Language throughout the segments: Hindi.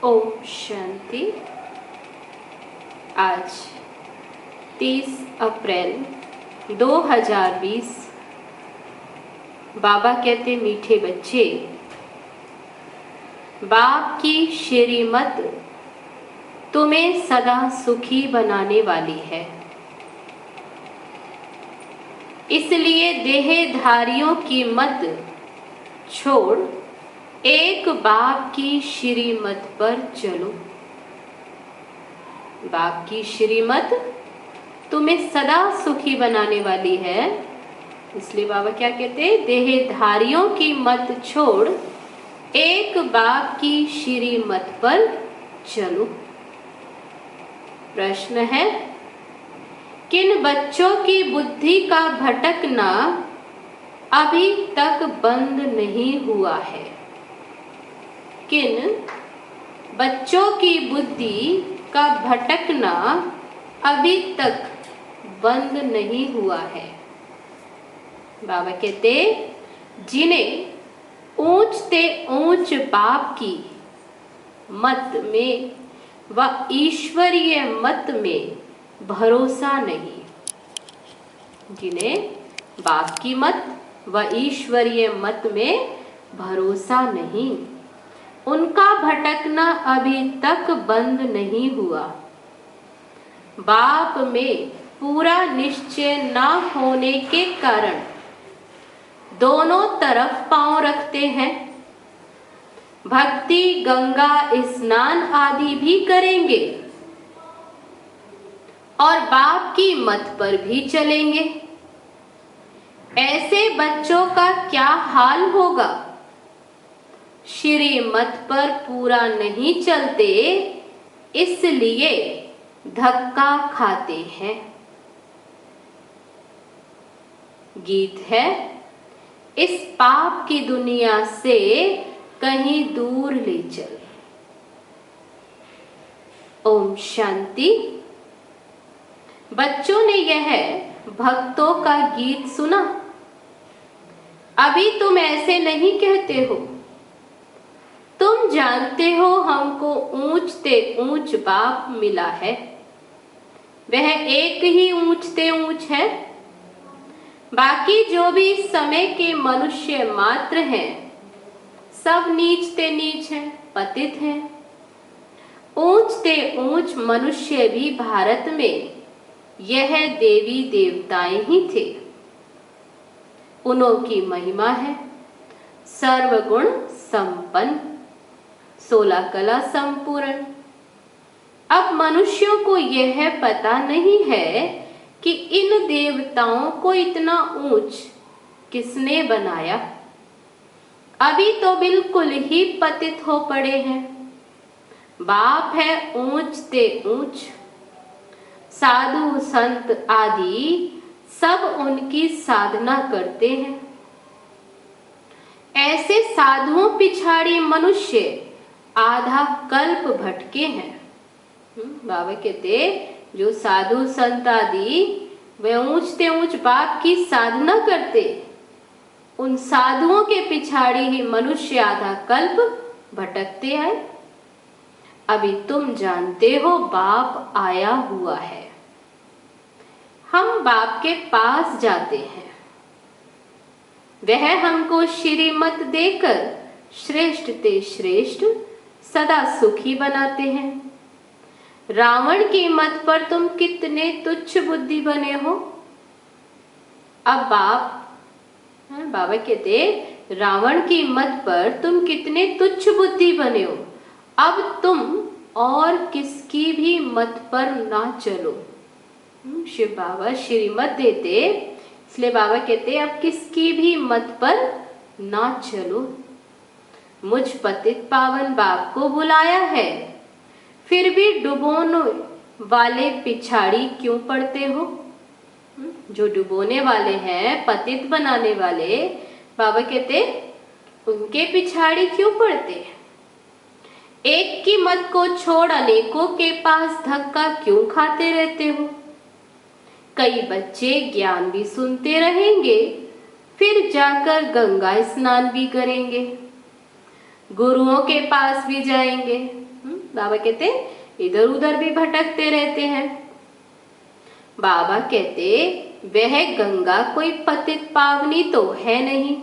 ओम शांति। आज 30 अप्रैल 2020। बाबा कहते मीठे बच्चे, बाप की श्रीमत तुम्हें सदा सुखी बनाने वाली है, इसलिए देहधारियों की मत छोड़ एक बाप की श्रीमत पर चलो। बाप की श्रीमत तुम्हें सदा सुखी बनाने वाली है, इसलिए बाबा क्या कहते हैं, देहधारियों की मत छोड़ एक बाप की श्रीमत पर चलो। प्रश्न है, किन बच्चों की बुद्धि का भटकना अभी तक बंद नहीं हुआ है? किन बच्चों की बुद्धि का भटकना अभी तक बंद नहीं हुआ है? बाबा कहते, जिन्हें ऊंच ते ऊंच बाप की मत में व ईश्वरीय मत में भरोसा नहीं, जिन्हें बाप की मत व ईश्वरीय मत में भरोसा नहीं, उनका भटकना अभी तक बंद नहीं हुआ। बाप में पूरा निश्चय न होने के कारण दोनों तरफ पांव रखते हैं। भक्ति गंगा स्नान आदि भी करेंगे और बाप की मत पर भी चलेंगे। ऐसे बच्चों का क्या हाल होगा? श्रीमत पर पूरा नहीं चलते, इसलिए धक्का खाते हैं। गीत है, इस पाप की दुनिया से कहीं दूर ले चल। ओम शांति। बच्चों ने यह भक्तों का गीत सुना। अभी तुम ऐसे नहीं कहते हो, तुम जानते हो हमको ऊंच ते ऊंच बाप मिला है, वह एक ही ऊंच ते ऊंच है। बाकी जो भी इस समय के मनुष्य मात्र हैं, सब नीच ते नीच हैं, पतित हैं। ऊंच ते ऊंच मनुष्य भी भारत में यह देवी देवताएं ही थे। उन्हों की महिमा है सर्वगुण संपन्न, 16 कला संपूर्ण। अब मनुष्यों को यह पता नहीं है कि इन देवताओं को इतना ऊंच किसने बनाया। अभी तो बिल्कुल ही पतित हो पड़े हैं। बाप है ऊंच ते ऊंच, साधु संत आदि सब उनकी साधना करते हैं। ऐसे साधुओं पिछाड़ी मनुष्य आधा कल्प भटके हैं। बाबा कहते, जो साधु संत आदि वे ऊंच ते ऊंच बाप की साधना करते, उन साधुओं के पिछाड़ी ही मनुष्य आधा कल्प भटकते आए। अभी तुम जानते हो बाप आया हुआ है। हम बाप के पास जाते हैं, वह हमको श्रीमत देकर श्रेष्ठ ते श्रेष्ठ सदा सुखी बनाते हैं। रावण की मत पर तुम कितने तुच्छ बुद्धि बने हो। अब बाबा कहते, रावण की मत पर तुम कितने तुच्छ बुद्धि बने हो। अब तुम और किसकी भी मत पर ना चलो। शिव बाबा श्रीमत देते, इसलिए बाबा कहते, अब किसकी भी मत पर ना चलो। मुझ पतित पावन बाप को बुलाया है, फिर भी डुबोने वाले पिछाड़ी क्यों पड़ते हो? जो डुबोने वाले हैं, पतित बनाने वाले, बाबा कहते, उनके पिछाड़ी क्यों पड़ते हैं? एक की मत को छोड़ अनेकों के पास धक्का क्यों खाते रहते हो? कई बच्चे ज्ञान भी सुनते रहेंगे, फिर जाकर गंगा स्नान भी करेंगे, गुरुओं के पास भी जाएंगे, बाबा कहते इधर उधर भी भटकते रहते हैं। बाबा कहते वह गंगा कोई पतित पावनी तो है नहीं,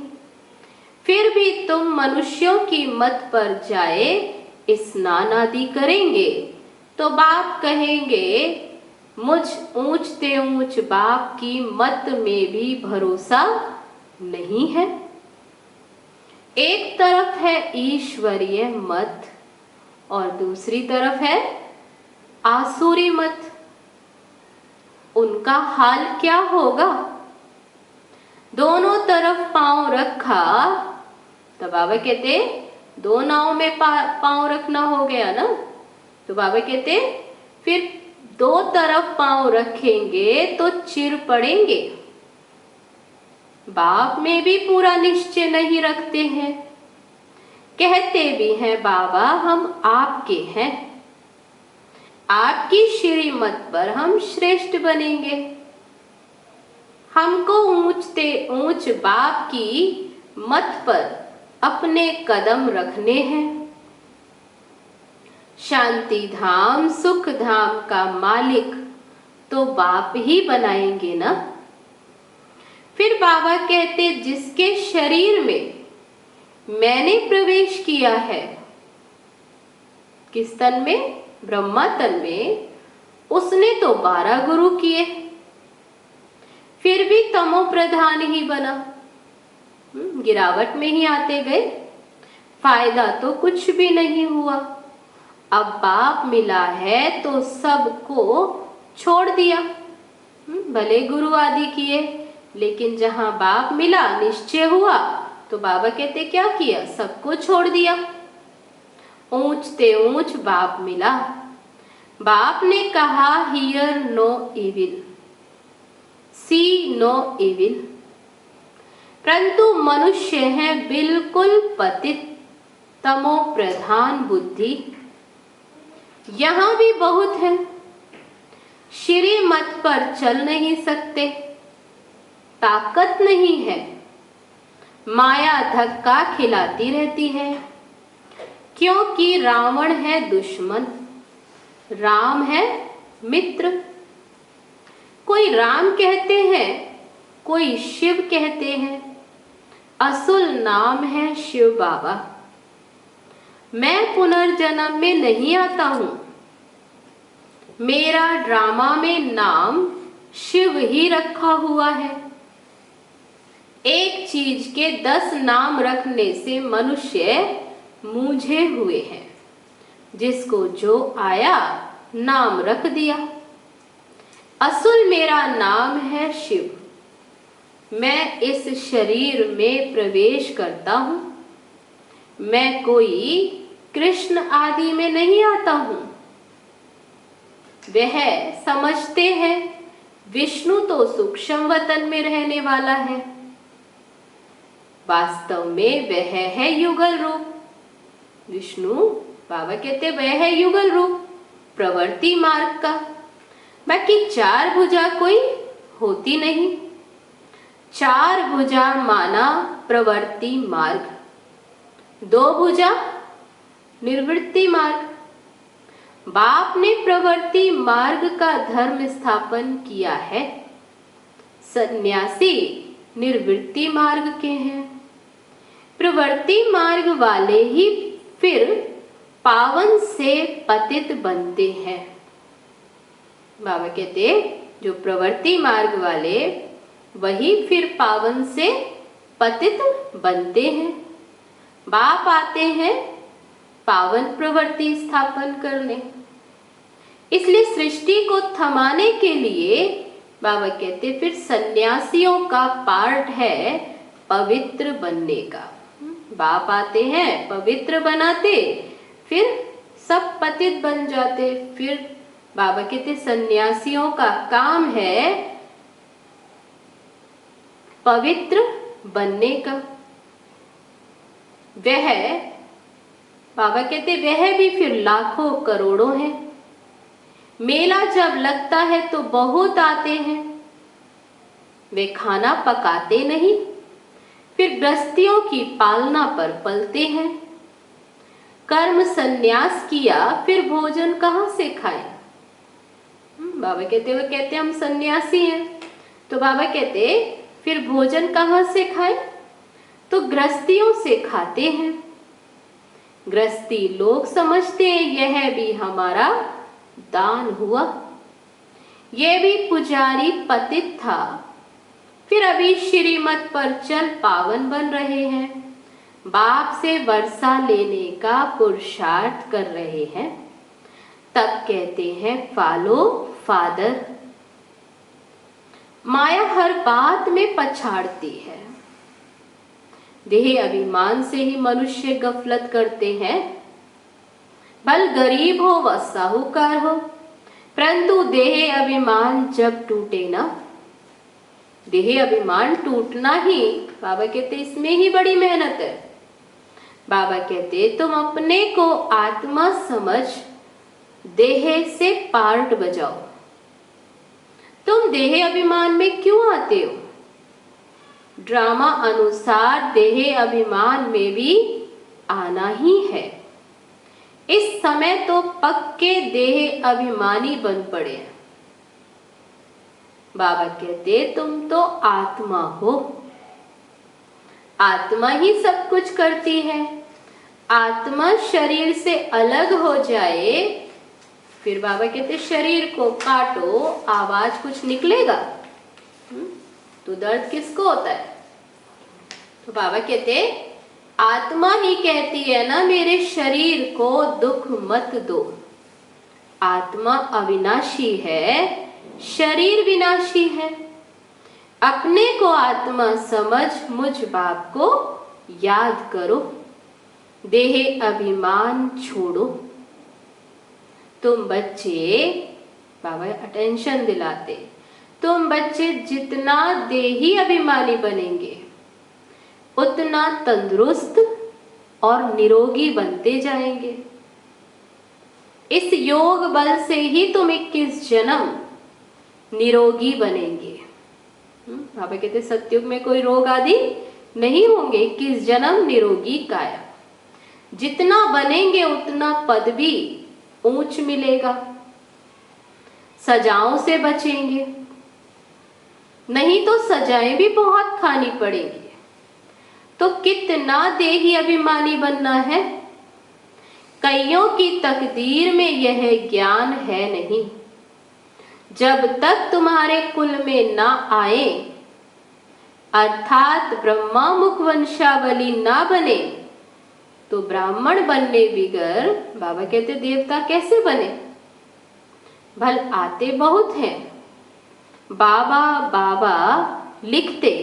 फिर भी तुम मनुष्यों की मत पर जाए स्नान आदि करेंगे तो बाप कहेंगे मुझ ऊंचते ऊंच बाप की मत में भी भरोसा नहीं है। एक तरफ है ईश्वरीय मत और दूसरी तरफ है आसुरी मत। उनका हाल क्या होगा? दोनों तरफ पांव रखा तो बाबा कहते दो नाव में पांव रखना हो गया ना। तो बाबा कहते फिर दो तरफ पांव रखेंगे तो चिर पड़ेंगे। बाप में भी पूरा निश्चय नहीं रखते हैं, कहते भी हैं बाबा हम आपके हैं, आपकी श्रीमत पर हम श्रेष्ठ बनेंगे। हमको ऊंचते ऊंच बाप की मत पर अपने कदम रखने हैं। शांति धाम सुख धाम का मालिक तो बाप ही बनाएंगे ना। फिर बाबा कहते जिसके शरीर में मैंने प्रवेश किया है, किस तन में? ब्रह्मा तन में, उसने तो 12 गुरु किए, फिर भी तमो प्रधान ही बना। गिरावट में ही आते गए, फायदा तो कुछ भी नहीं हुआ। अब बाप मिला है तो सबको छोड़ दिया। भले गुरु आदि किए, लेकिन जहां बाप मिला निश्चय हुआ तो बाबा कहते क्या किया? सबको छोड़ दिया। ऊंचते ऊंच बाप मिला। बाप ने कहा hear no evil, see no evil, परंतु मनुष्य है बिल्कुल पतित तमो प्रधान बुद्धि। यहां भी बहुत है, श्री मत पर चल नहीं सकते, ताकत नहीं है, माया धक्का खिलाती रहती है, क्योंकि रावण है दुश्मन, राम है मित्र। कोई राम कहते हैं, कोई शिव कहते हैं, असुल नाम है शिव बाबा। मैं पुनर्जन्म में नहीं आता हूं, मेरा ड्रामा में नाम शिव ही रखा हुआ है। एक चीज के 10 नाम रखने से मनुष्य मूझे हुए हैं, जिसको जो आया नाम रख दिया। असुल मेरा नाम है शिव। मैं इस शरीर में प्रवेश करता हूं, मैं कोई कृष्ण आदि में नहीं आता हूं। वह समझते हैं विष्णु तो सूक्ष्म वतन में रहने वाला है, वास्तव में वह है युगल रूप। विष्णु बाबा कहते वह है युगल रूप प्रवृत्ति मार्ग का। बाकी 4 भुजा कोई होती नहीं। 4 भुजा माना प्रवृत्ति मार्ग, 2 भुजा निर्वृत्ति मार्ग। बाप ने प्रवृत्ति मार्ग का धर्म स्थापन किया है। सन्यासी निर्वृत्ति मार्ग के हैं। प्रवृत्ति मार्ग वाले ही फिर पावन से पतित बनते हैं। बाबा कहते जो प्रवृत्ति मार्ग वाले वही फिर पावन से पतित बनते हैं। बाप आते हैं पावन प्रवृत्ति स्थापन करने। इसलिए सृष्टि को थमाने के लिए बाबा कहते फिर सन्यासियों का पार्ट है पवित्र बनने का। बाप आते हैं पवित्र बनाते, फिर सब पतित बन जाते। फिर बाबा कहते सन्यासियों का काम है पवित्र बनने का। वह बाबा कहते वह भी फिर लाखों करोड़ों हैं। मेला जब लगता है तो बहुत आते हैं। वे खाना पकाते नहीं, फिर गृहस्थियों की पालना पर पलते हैं। कर्म संन्यास किया, फिर भोजन कहाँ से खाएं? बाबा कहते हम सन्यासी हैं। तो बाबा कहते फिर भोजन कहाँ से खाएं? तो गृहस्थियों से खाते हैं। गृहस्थी लोग समझते हैं यह भी हमारा दान हुआ। यह भी पुजारी पतित था, फिर अभी श्रीमत पर चल पावन बन रहे हैं। बाप से वर्षा लेने का पुरुषार्थ कर रहे हैं। तब कहते हैं फॉलो फादर। माया हर बात में पछाड़ती है। देह अभिमान से ही मनुष्य गफलत करते हैं। भल गरीब हो व साहूकार हो, परंतु देह अभिमान जब टूटे ना, देह अभिमान टूटना ही, बाबा कहते इसमें ही बड़ी मेहनत है। बाबा कहते तुम अपने को आत्मा समझ देह से पार्ट बजाओ। तुम देह अभिमान में क्यों आते हो? ड्रामा अनुसार देह अभिमान में भी आना ही है। इस समय तो पक्के देह अभिमानी बन पड़े हैं। बाबा कहते तुम तो आत्मा हो। आत्मा ही सब कुछ करती है। आत्मा शरीर से अलग हो जाए, फिर बाबा कहते शरीर को काटो, आवाज कुछ निकलेगा? तो दर्द किसको होता है? तो बाबा कहते आत्मा ही कहती है ना मेरे शरीर को दुख मत दो। आत्मा अविनाशी है, शरीर विनाशी है। अपने को आत्मा समझ मुझ बाप को याद करो। देह अभिमान छोड़ो। तुम बच्चे, बाबा अटेंशन दिलाते, तुम बच्चे जितना देही अभिमानी बनेंगे उतना तंदुरुस्त और निरोगी बनते जाएंगे। इस योग बल से ही तुम 21 जन्म निरोगी बनेंगे। बाबा कहते सतयुग में कोई रोग आदि नहीं होंगे। 21 जन्म निरोगी काया। जितना बनेंगे उतना पद भी ऊंच मिलेगा। सजाओं से बचेंगे, नहीं तो सजाएं भी बहुत खानी पड़ेगी। तो कितना देही अभिमानी बनना है? कईयों की तकदीर में यह ज्ञान है नहीं। जब तक तुम्हारे कुल में ना आए, अर्थात ब्रह्मा मुख वंशावली ना बने, तो ब्राह्मण बनने बिगर, बाबा कहते देवता कैसे बने? भल आते बहुत हैं, बाबा बाबा लिखते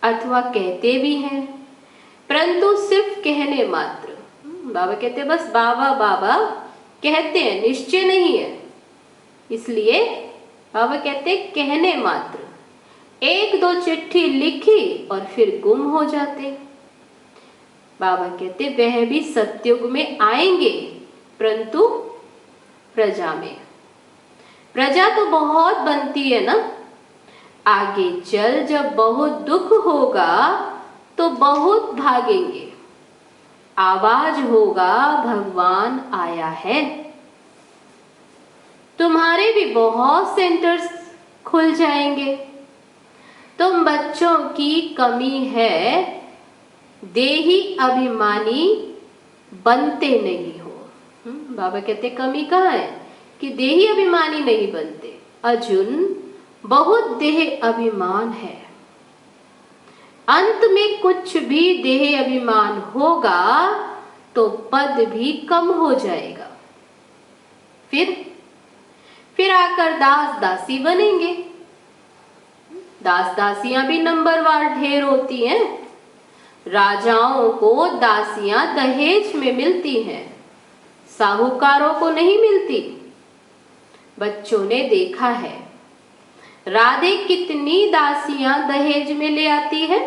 अथवा कहते भी हैं, परंतु सिर्फ कहने मात्र। बाबा कहते बस बाबा बाबा कहते हैं, निश्चय नहीं है। इसलिए बाबा कहते कहने मात्र। 1-2 चिट्ठी लिखी और फिर गुम हो जाते। बाबा कहते वह भी सतयुग में आएंगे, परंतु प्रजा में। प्रजा तो बहुत बनती है ना। आगे चल जब बहुत दुख होगा तो बहुत भागेंगे। आवाज होगा भगवान आया है। तुम्हारे भी बहुत सेंटर्स खुल जाएंगे। तुम बच्चों की कमी है, देही अभिमानी बनते नहीं हो। बाबा कहते कमी कहाँ है कि देही अभिमानी नहीं बनते। अर्जुन बहुत देह अभिमान है। अंत में कुछ भी देह अभिमान होगा तो पद भी कम हो जाएगा। फिर आकर दास दासी बनेंगे। दास दासियां भी नंबरवार ढेर होती हैं। राजाओं को दासियां दहेज में मिलती हैं, साहूकारों को नहीं मिलती। बच्चों ने देखा है राधे कितनी दासियां दहेज में ले आती है।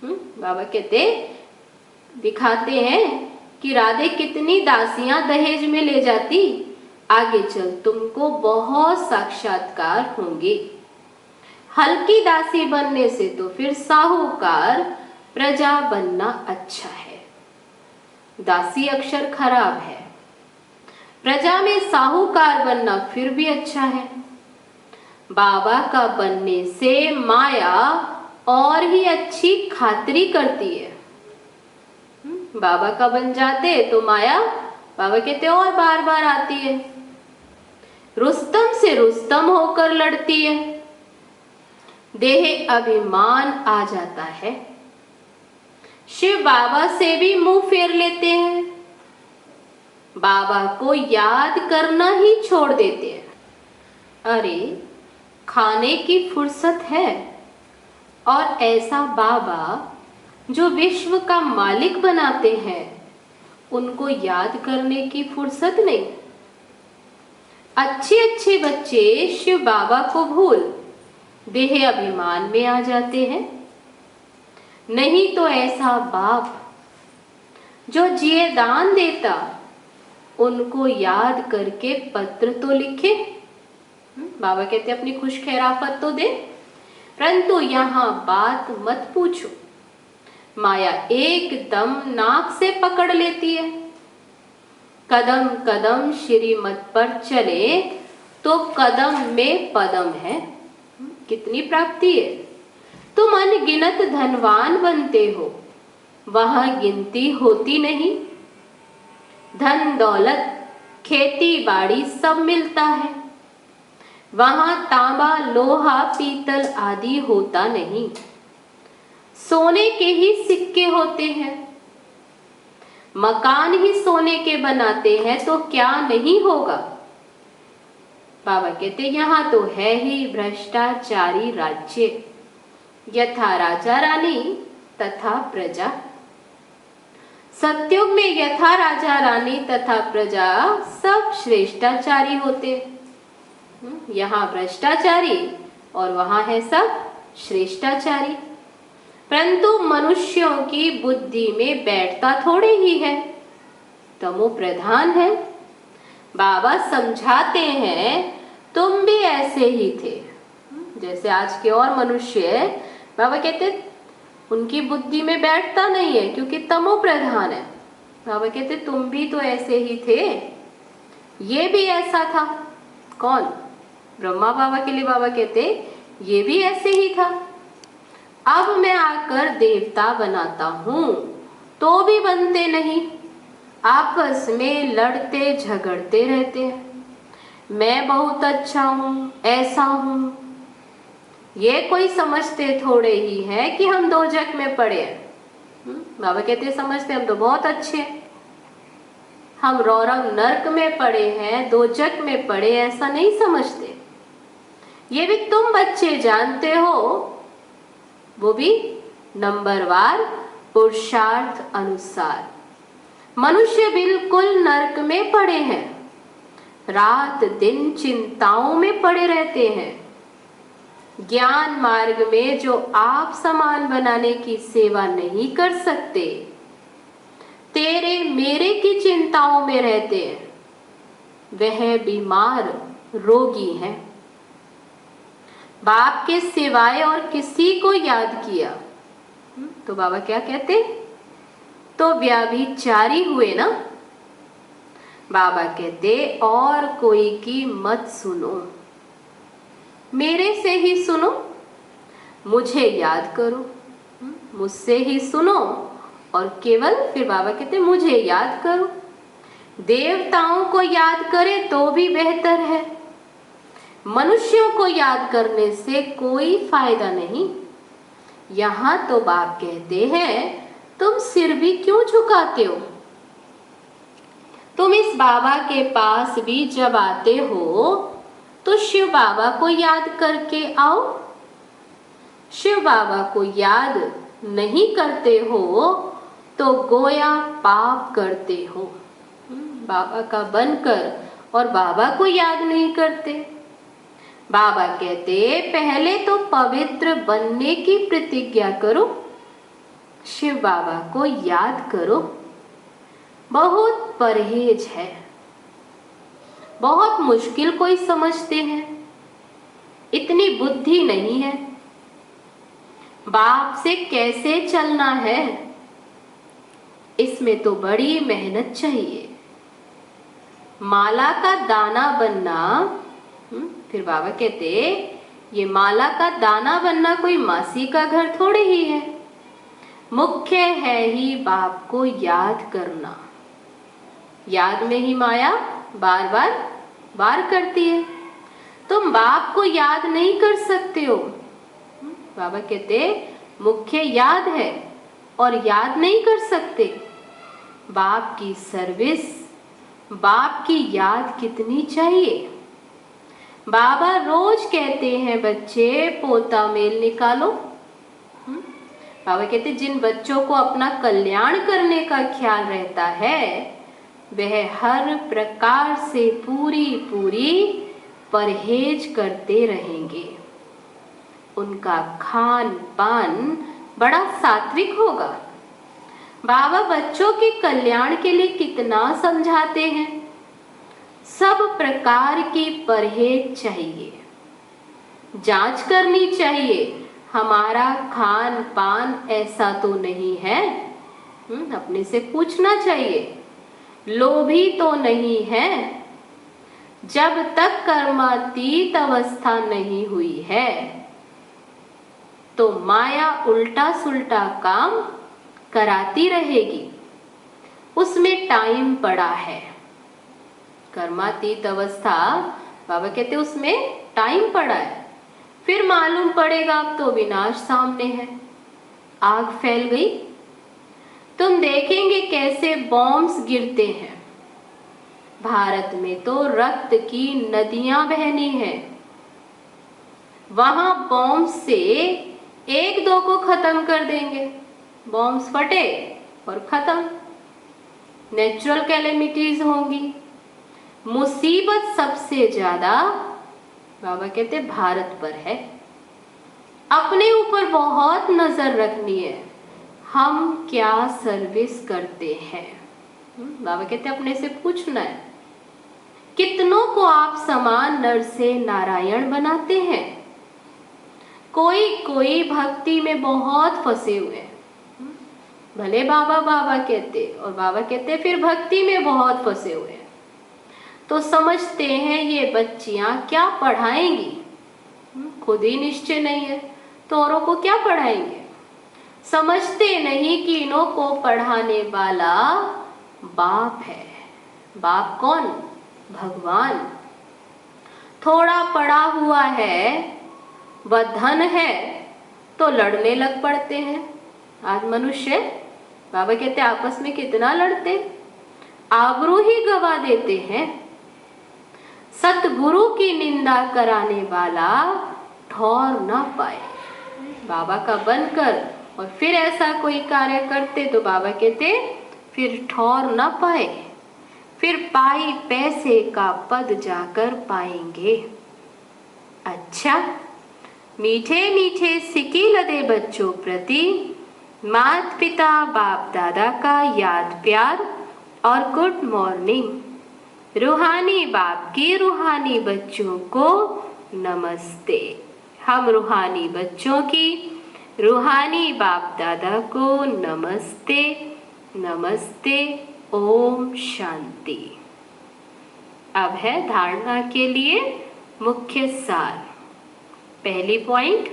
बाबा कहते दिखाते हैं कि राधे कितनी दासियां दहेज में ले जाती। आगे चल तुमको बहुत साक्षात्कार होंगे। हल्की दासी बनने से तो फिर साहूकार प्रजा बनना अच्छा है। दासी अक्षर खराब है। प्रजा में साहूकार बनना फिर भी अच्छा है। बाबा का बनने से माया और ही अच्छी खातिरी करती है। बाबा का बन जाते तो माया, बाबा कहते, और बार बार आती है। रुस्तम से रुस्तम होकर लड़ती है। देह अभिमान आ जाता है। शिव बाबा से भी मुंह फेर लेते हैं। बाबा को याद करना ही छोड़ देते हैं। अरे खाने की फुर्सत है, और ऐसा बाबा जो विश्व का मालिक बनाते हैं उनको याद करने की फुर्सत नहीं। अच्छे अच्छे बच्चे शिव बाबा को भूल देह अभिमान में आ जाते हैं। नहीं तो ऐसा बाप जो जिए दान देता उनको याद करके पत्र तो लिखे। बाबा कहते अपनी खुश खैराफत तो दे, परंतु यहाँ बात मत पूछो। माया एकदम नाक से पकड़ लेती है। कदम कदम श्रीमत पर चले तो कदम में पदम है। कितनी प्राप्ति है। तुम अनगिनत धनवान बनते हो, वहां गिनती होती नहीं। धन दौलत खेती बाड़ी सब मिलता है, वहां तांबा लोहा पीतल आदि होता नहीं। सोने के ही सिक्के होते हैं। मकान ही सोने के बनाते हैं तो क्या नहीं होगा। बाबा कहते यहाँ तो है ही भ्रष्टाचारी राज्य, यथा राजा रानी तथा प्रजा। सतयुग में यथा राजा रानी तथा प्रजा सब श्रेष्ठाचारी होते। यहाँ भ्रष्टाचारी और वहां है सब श्रेष्ठाचारी। परंतु मनुष्यों की बुद्धि में बैठता थोड़े ही है, तमो प्रधान है। बाबा समझाते हैं तुम भी ऐसे ही थे जैसे आज के और मनुष्य। बाबा कहते उनकी बुद्धि में बैठता नहीं है क्योंकि तमो प्रधान है। बाबा कहते तुम भी तो ऐसे ही थे, ये भी ऐसा था। कौन? ब्रह्मा बाबा के लिए बाबा कहते ये भी ऐसे ही था। अब मैं आकर देवता बनाता हूं तो भी बनते नहीं, आपस में लड़ते झगड़ते रहते हैं। मैं बहुत अच्छा हूं, ऐसा हूं। ये कोई समझते थोड़े ही है कि हम दोजख में पड़े हैं। बाबा कहते समझते हम तो बहुत अच्छे हैं, हम रौरव नर्क में पड़े हैं, दोजख में पड़े, ऐसा नहीं समझते। ये भी तुम बच्चे जानते हो, वो भी नंबरवार पुरुषार्थ अनुसार। मनुष्य बिल्कुल नर्क में पड़े हैं, रात दिन चिंताओं में पड़े रहते हैं। ज्ञान मार्ग में जो आप समान बनाने की सेवा नहीं कर सकते, तेरे मेरे की चिंताओं में रहते हैं, वह बीमार रोगी हैं। बाप के सिवाय और किसी को याद किया तो बाबा क्या कहते? तो व्याभिचारी हुए ना। बाबा कहते और कोई की मत सुनो, मेरे से ही सुनो, मुझे याद करो। मुझसे ही सुनो और केवल फिर बाबा कहते मुझे याद करो। देवताओं को याद करे तो भी बेहतर है, मनुष्यों को याद करने से कोई फायदा नहीं। यहां तो बाप कहते हैं तुम सिर भी क्यों झुकाते हो? तुम इस बाबा के पास भी जब आते हो तो शिव बाबा को याद करके आओ। शिव बाबा को याद नहीं करते हो तो गोया पाप करते हो। बाबा का बनकर और बाबा को याद नहीं करते। बाबा कहते पहले तो पवित्र बनने की प्रतिज्ञा करो, शिव बाबा को याद करो। बहुत परहेज है, बहुत मुश्किल कोई समझते हैं, इतनी बुद्धि नहीं है। बाप से कैसे चलना है? इसमें तो बड़ी मेहनत चाहिए। माला का दाना बनना, फिर बाबा कहते ये माला का दाना बनना कोई मासी का घर थोड़े ही है, मुख्य है ही बाप को याद करना। याद में ही माया बार बार वार करती है। तुम बाप को याद नहीं कर सकते हो। बाबा कहते मुख्य याद है और याद नहीं कर सकते। बाप की सर्विस, बाप की याद कितनी चाहिए। बाबा रोज कहते हैं बच्चे पोता मेल निकालो। बाबा कहते जिन बच्चों को अपना कल्याण करने का ख्याल रहता है वह हर प्रकार से पूरी पूरी परहेज करते रहेंगे। उनका खान पान बड़ा सात्विक होगा। बाबा बच्चों के कल्याण के लिए कितना समझाते हैं। सब प्रकार की परहेज चाहिए, जांच करनी चाहिए हमारा खान पान ऐसा तो नहीं है। अपने से पूछना चाहिए, लोभी तो नहीं है। जब तक कर्मातीत अवस्था नहीं हुई है तो माया उल्टा सुल्टा काम कराती रहेगी, उसमें टाइम पड़ा है। कर्मातीत अवस्था बाबा कहते उसमें टाइम पड़ा है, फिर मालूम पड़ेगा अब तो विनाश सामने है, आग फैल गई। तुम देखेंगे कैसे बॉम्ब्स गिरते हैं। भारत में तो रक्त की नदियां बहनी हैं। वहां बॉम्ब से एक दो को खत्म कर देंगे, बॉम्ब्स फटे और खत्म। नेचुरल कैलेमिटीज होंगी। मुसीबत सबसे ज्यादा बाबा कहते भारत पर है। अपने ऊपर बहुत नजर रखनी है, हम क्या सर्विस करते हैं। बाबा कहते अपने से पूछना है, कितनों को आप समान नर से नारायण बनाते हैं। कोई कोई भक्ति में बहुत फंसे हुए हैं। भले बाबा बाबा कहते और बाबा कहते फिर भक्ति में बहुत फंसे हुए हैं, तो समझते हैं ये बच्चियां क्या पढ़ाएंगी। खुद ही निश्चय नहीं है तो औरों को क्या पढ़ाएंगे। समझते नहीं कि इन्हों को पढ़ाने वाला बाप है। बाप कौन? भगवान। थोड़ा पढ़ा हुआ है, वह धन है तो लड़ने लग पड़ते हैं। आज मनुष्य बाबा कहते आपस में कितना लड़ते, आबरू ही गवा देते हैं। सतगुरु की निंदा कराने वाला ठौर ना पाए। बाबा का बनकर और फिर ऐसा कोई कार्य करते तो बाबा कहते फिर ठौर ना पाए, फिर पाई पैसे का पद जाकर पाएंगे। अच्छा, मीठे मीठे सिकी लदे बच्चों प्रति माता पिता बाप दादा का याद प्यार और गुड मॉर्निंग। रूहानी बाप की रूहानी बच्चों को नमस्ते। हम रूहानी बच्चों की रूहानी बाप दादा को नमस्ते नमस्ते। ओम शांति। अब है धारणा के लिए मुख्य सार। पहली पॉइंट,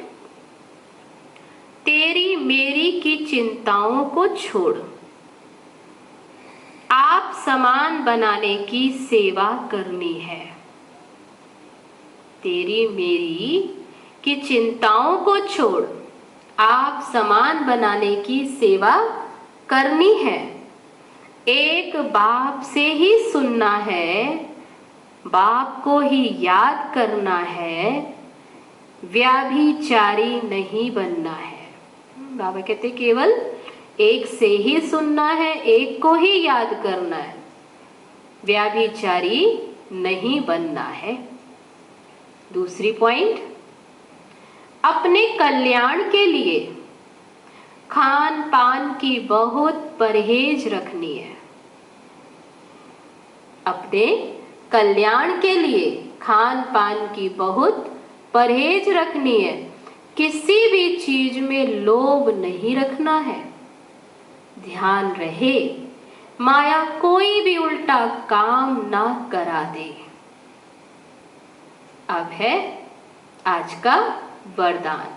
तेरी मेरी की चिंताओं को छोड़, आप समान बनाने की सेवा करनी है। तेरी मेरी की चिंताओं को छोड़, आप समान बनाने की सेवा करनी है। एक बाप से ही सुनना है, बाप को ही याद करना है, व्याभिचारी नहीं बनना है। बाबा कहते केवल एक से ही सुनना है, एक को ही याद करना है, व्याभिचारी नहीं बनना है। दूसरी पॉइंट, अपने कल्याण के लिए खान पान की बहुत परहेज रखनी है। अपने कल्याण के लिए खान पान की बहुत परहेज रखनी है। किसी भी चीज में लोभ नहीं रखना है। ध्यान रहे माया कोई भी उल्टा काम ना करा दे। अब है आज का वरदान।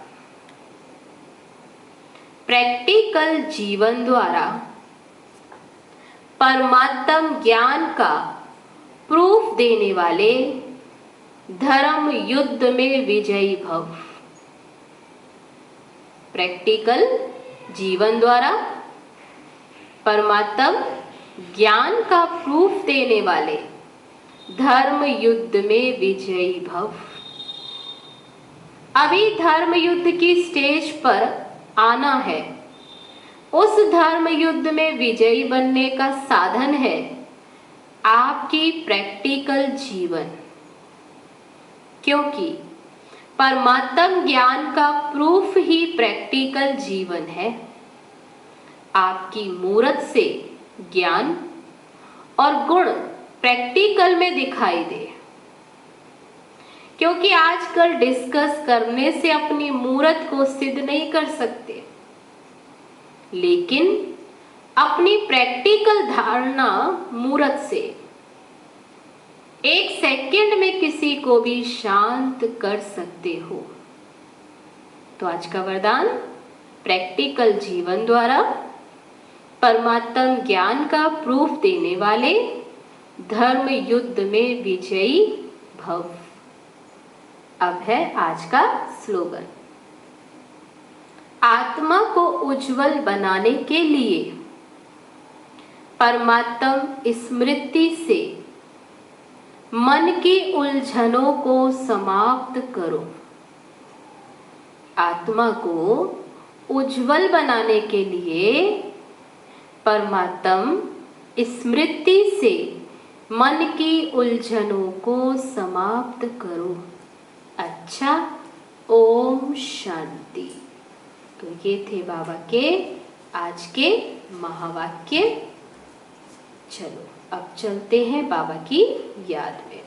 प्रैक्टिकल जीवन द्वारा परमात्म ज्ञान का प्रूफ देने वाले धर्म युद्ध में विजयी भव। प्रैक्टिकल जीवन द्वारा परमात्म ज्ञान का प्रूफ देने वाले धर्म युद्ध में विजयी भव। अभी धर्म युद्ध की स्टेज पर आना है। उस धर्म युद्ध में विजयी बनने का साधन है आपकी प्रैक्टिकल जीवन, क्योंकि परमात्म ज्ञान का प्रूफ ही प्रैक्टिकल जीवन है। आपकी मूरत से ज्ञान और गुण प्रैक्टिकल में दिखाई दे, क्योंकि आजकल डिस्कस करने से अपनी मूरत को सिद्ध नहीं कर सकते, लेकिन अपनी प्रैक्टिकल धारणा मूरत से एक सेकंड में किसी को भी शांत कर सकते हो। तो आज का वरदान, प्रैक्टिकल जीवन द्वारा परमात्म ज्ञान का प्रूफ देने वाले धर्म युद्ध में विजयी भव। अब है आज का स्लोगन। आत्मा को उज्जवल बनाने के लिए परमात्म स्मृति से मन की उलझनों को समाप्त करो। आत्मा को उज्जवल बनाने के लिए परमात्म स्मृति से मन की उलझनों को समाप्त करो। अच्छा, ओम शांति। तो ये थे बाबा के आज के महावाक्य। चलो अब चलते हैं बाबा की याद में।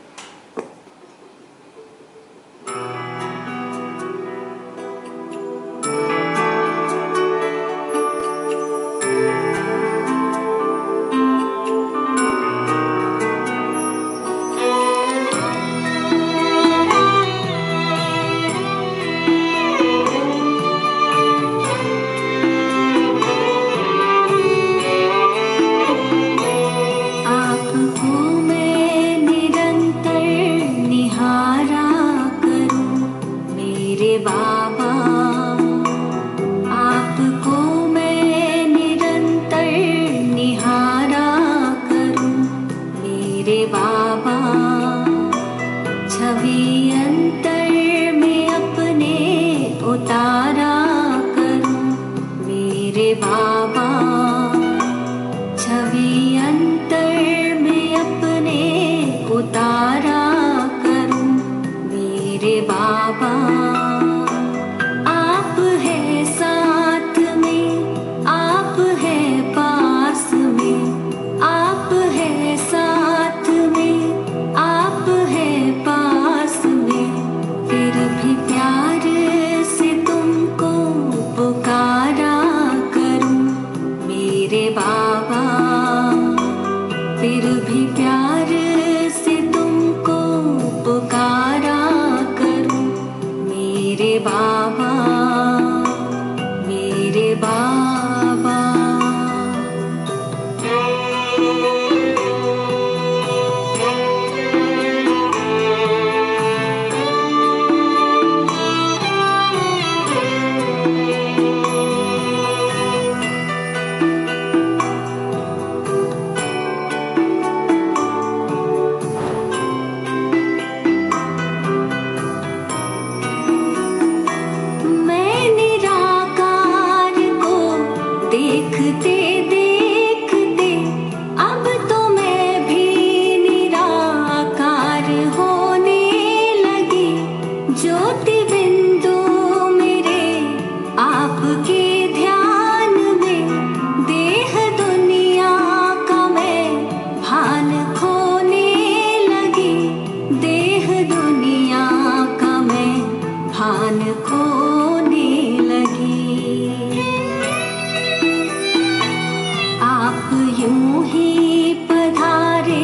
आप यूं ही पधारे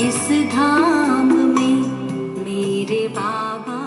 इस धाम में मेरे बाबा।